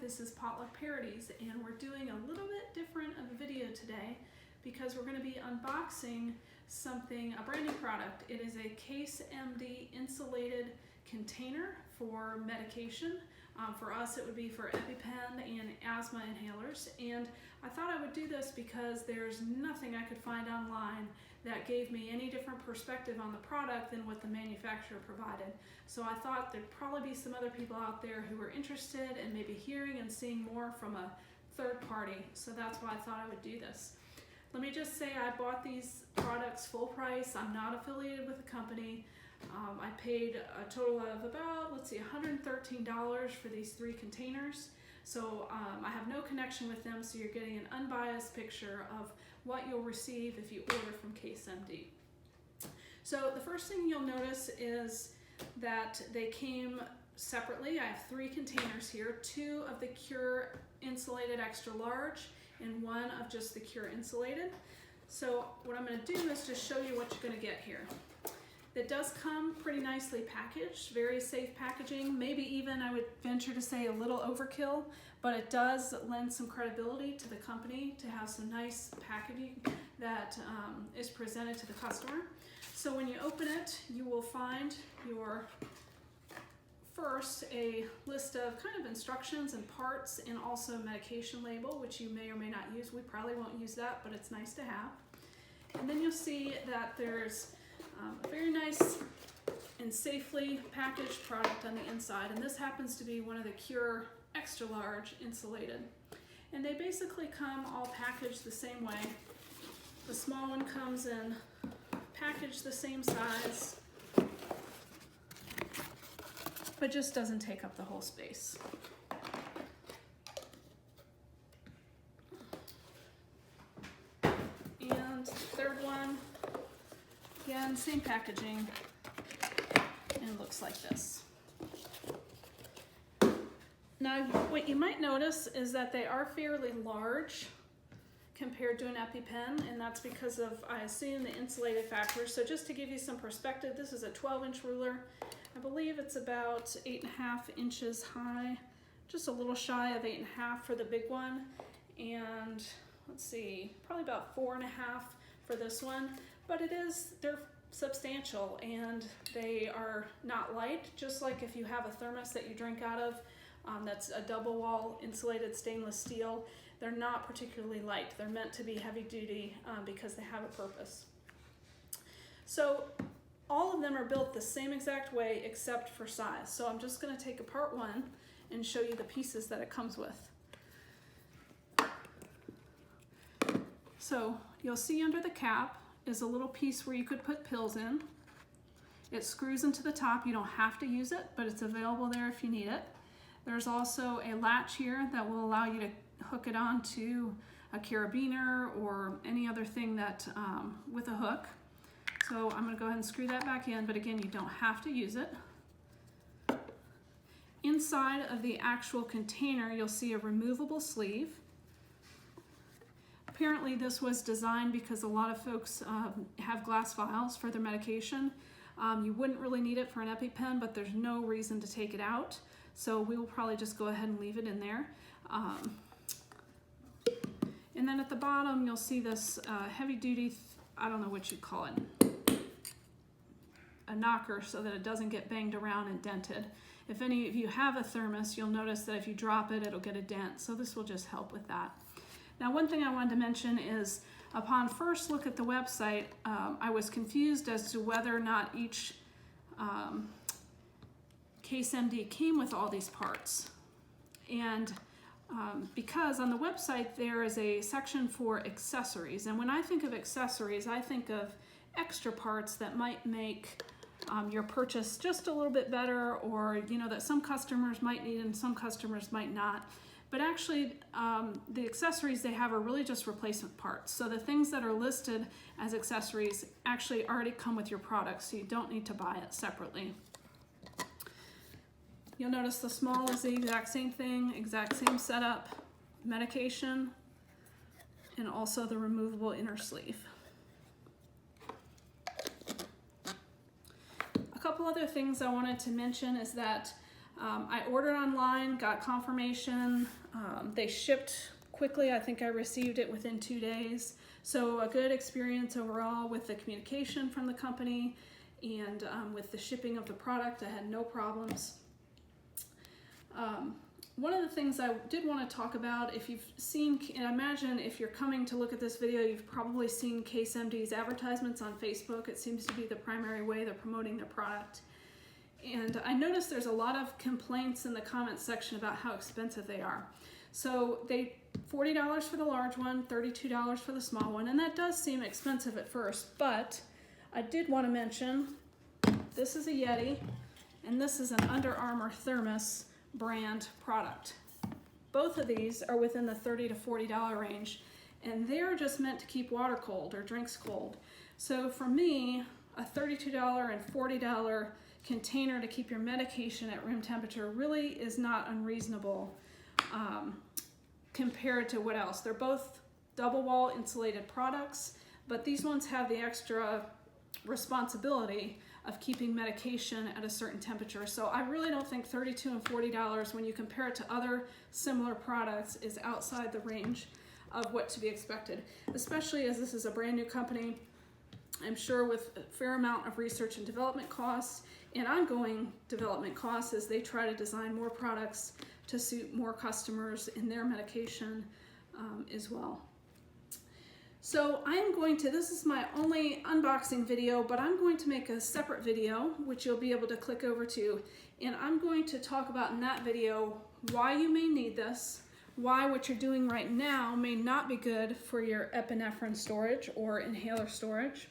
this is Potluck Parodies, and we're doing a little bit different of a video today because we're going to be unboxing a brand new product. It is a CaseMD insulated container for medication. For us it would be for EpiPen and asthma inhalers, and I thought I would do this because there's nothing I could find online that gave me any different perspective on the product than what the manufacturer provided. So I thought there'd probably be some other people out there who were interested and maybe hearing and seeing more from a third party. So that's why I thought I would do this. Let me just say I bought these products full price. I'm not affiliated with the company. I paid a total of about, $113 for these 3 containers. So I have no connection with them, so you're getting an unbiased picture of what you'll receive if you order from CaseMD. So the first thing you'll notice is that they came separately. I have 3 containers here, 2 of the Cure Insulated Extra Large and 1 of just the Cure Insulated. So what I'm going to do is just show you what you're going to get here. It does come pretty nicely packaged, very safe packaging, maybe even I would venture to say a little overkill, but it does lend some credibility to the company to have some nice packaging that is presented to the customer. So when you open it, you will find first a list of kind of instructions and parts, and also medication label, which you may or may not use. We probably won't use that, but it's nice to have. And then you'll see that there's a very nice and safely packaged product on the inside, and this happens to be one of the Cure Extra Large Insulated. And they basically come all packaged the same way. The small one comes in packaged the same size, but just doesn't take up the whole space. And the third one, again, same packaging, and it looks like this. Now, what you might notice is that they are fairly large compared to an EpiPen, and that's because of, I assume, the insulated factor. So just to give you some perspective, this is a 12-inch ruler. I believe it's about 8.5 inches high, just a little shy of 8.5 for the big one, and let's see, probably about 4.5 for this one. But they're substantial, and they are not light, just like if you have a thermos that you drink out of that's a double wall insulated stainless steel. They're not particularly light. They're meant to be heavy duty because they have a purpose. So all of them are built the same exact way except for size. So I'm just going to take apart one and show you the pieces that it comes with. So you'll see under the cap is a little piece where you could put pills in. It screws into the top. You don't have to use it, but it's available there if you need it. There's also a latch here that will allow you to hook it onto a carabiner or any other thing that with a hook. So I'm going to go ahead and screw that back in, but again, you don't have to use it. Inside of the actual container, you'll see a removable sleeve. Apparently this was designed because a lot of folks have glass vials for their medication. You wouldn't really need it for an EpiPen, but there's no reason to take it out. So we will probably just go ahead and leave it in there. And then at the bottom, you'll see this heavy duty, I don't know what you'd call it, a knocker so that it doesn't get banged around and dented. If any of you have a thermos, you'll notice that if you drop it, it'll get a dent. So this will just help with that. Now, one thing I wanted to mention is upon first look at the website, I was confused as to whether or not each CaseMD came with all these parts. And because on the website there is a section for accessories, and when I think of accessories, I think of extra parts that might make your purchase just a little bit better, or that some customers might need and some customers might not. But actually, the accessories they have are really just replacement parts. So the things that are listed as accessories actually already come with your product, so you don't need to buy it separately. You'll notice the small is the exact same thing, exact same setup, medication, and also the removable inner sleeve. A couple other things I wanted to mention is that I ordered online, got confirmation. They shipped quickly. I think I received it within 2 days. So a good experience overall with the communication from the company and with the shipping of the product. I had no problems. One of the things I did want to talk about, if you've seen, and I imagine if you're coming to look at this video, you've probably seen CaseMD's advertisements on Facebook. It seems to be the primary way they're promoting their product. And I noticed there's a lot of complaints in the comments section about how expensive they are. So they $40 for the large one, $32 for the small one, and that does seem expensive at first, but I did want to mention this is a Yeti and this is an Under Armour Thermos brand product. Both of these are within the $30 to $40 range, and they're just meant to keep water cold or drinks cold. So for me, a $32 and $40 container to keep your medication at room temperature really is not unreasonable compared to what else. They're both double wall insulated products, but these ones have the extra responsibility of keeping medication at a certain temperature. So I really don't think $32 and $40 when you compare it to other similar products is outside the range of what to be expected, especially as this is a brand new company. I'm sure with a fair amount of research and development costs and ongoing development costs as they try to design more products to suit more customers in their medication as well. So I'm going to, this is my only unboxing video, but I'm going to make a separate video, which you'll be able to click over to, and I'm going to talk about in that video why you may need this, why what you're doing right now may not be good for your epinephrine storage or inhaler storage.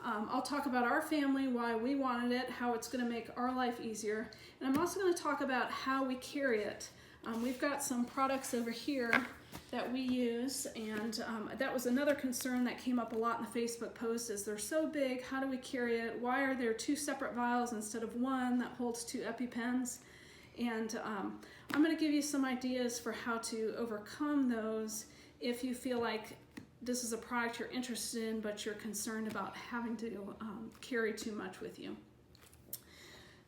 I'll talk about our family, why we wanted it, how it's going to make our life easier, and I'm also going to talk about how we carry it. We've got some products over here that we use, and that was another concern that came up a lot in the Facebook post is they're so big, how do we carry it? Why are there 2 separate vials instead of 1 that holds 2 EpiPens? And I'm going to give you some ideas for how to overcome those if you feel like this is a product you're interested in but you're concerned about having to carry too much with you.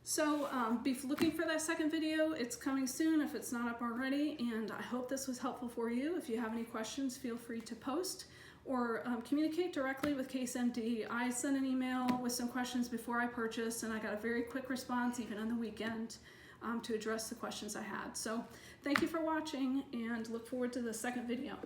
So be looking for that second video. It's coming soon if it's not up already, and I hope this was helpful for you. If you have any questions, feel free to post or communicate directly with CaseMD. I sent an email with some questions before I purchased, and I got a very quick response even on the weekend to address the questions I had. So thank you for watching, and look forward to the second video.